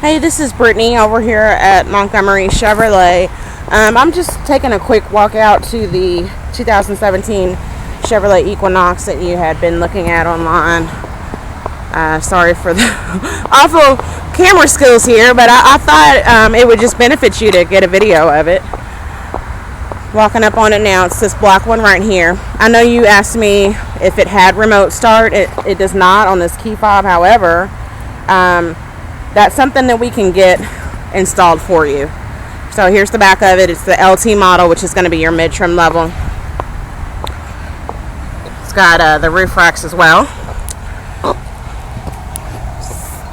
Hey, this is Brittany over here at Montgomery Chevrolet. I'm just taking a quick walk out to the 2017 Chevrolet Equinox that you had been looking at online. Sorry for the awful camera skills here, but I thought it would just benefit you to get a video of it. Walking up on it now, it's this black one right here. I know you asked me if it had remote start. It does not on this key fob, however. That's something that we can get installed for you. So here's the back of it. It's the LT model, which is going to be your mid-trim level. It's got the roof racks as well.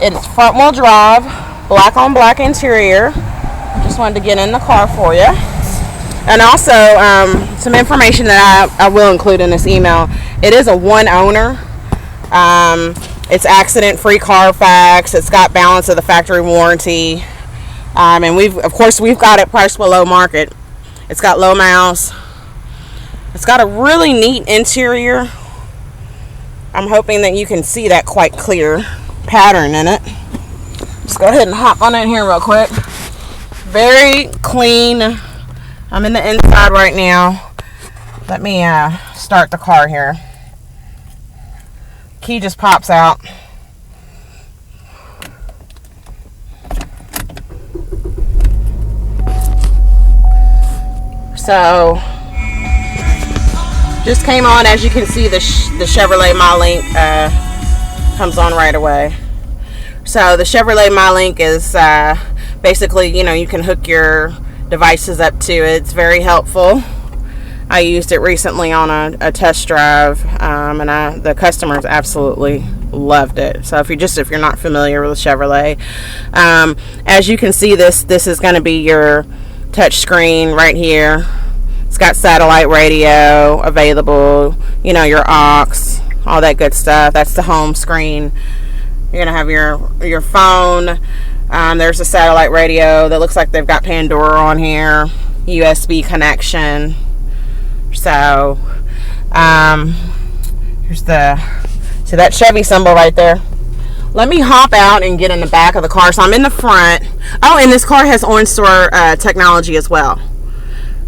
It's front-wheel drive, black on black interior. Just wanted to get in the car for you. And also some information that I will include in this email. It is a one owner. It's accident-free CARFAX. It's got balance of the factory warranty, and we've got it priced below market. It's got low miles. It's got a really neat interior. I'm hoping that you can see that quite clear pattern in it. Just go ahead and hop on in here real quick. Very clean. I'm in the inside right now. Let me start the car here. Key just pops out. So just came on. As you can see, the Chevrolet MyLink comes on right away. So the Chevrolet MyLink is basically, you can hook your devices up to it. It's very helpful. I used it recently on a test drive, and the customers absolutely loved it. So if you're not familiar with Chevrolet, as you can see, this is going to be your touch screen right here. It's got satellite radio available, your aux, all that good stuff. That's the home screen. You're gonna have your phone. There's a satellite radio that looks like they've got Pandora on here. USB connection. So here's so that Chevy symbol right there. Let me hop out and get in the back of the car. So I'm in the front. Oh, and this car has OnStar technology as well.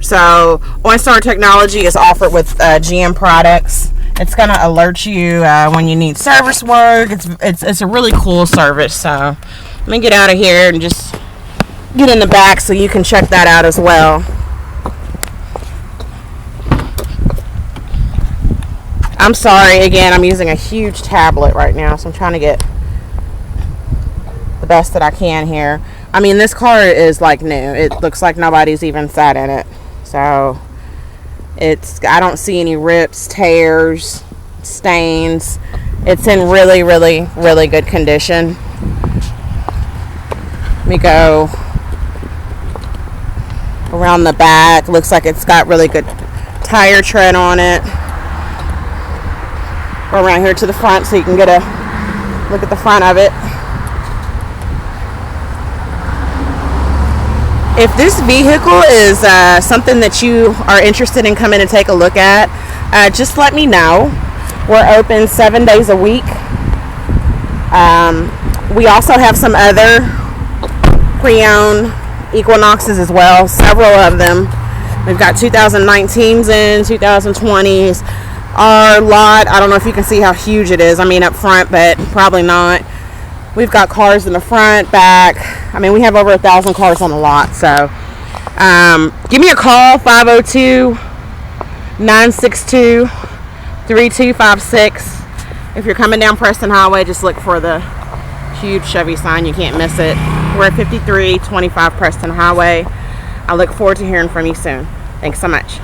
So OnStar technology is offered with GM products. It's gonna alert you when you need service work. It's a really cool service. So let me get out of here and just get in the back so you can check that out as well. I'm sorry, again, I'm using a huge tablet right now, so I'm trying to get the best that I can here. I mean, this car is like new. It looks like nobody's even sat in it. So I don't see any rips, tears, stains. It's in really, really, really good condition. Let me go around the back. Looks like it's got really good tire tread on it. Go around here to the front so you can get a look at the front of it. If this vehicle is something that you are interested in coming to take a look at, just let me know. We're open 7 days a week. We also have some other pre-owned Equinoxes as well, several of them. We've got 2019s in, 2020s. Our lot, I don't know if you can see how huge it is. I mean, up front, but probably not. We've got cars in the front, back. I mean, we have over 1,000 cars on the lot. So give me a call, 502-962-3256. If you're coming down Preston Highway, just look for the huge Chevy sign. You can't miss it. We're at 5325 Preston Highway. I look forward to hearing from you soon. Thanks so much.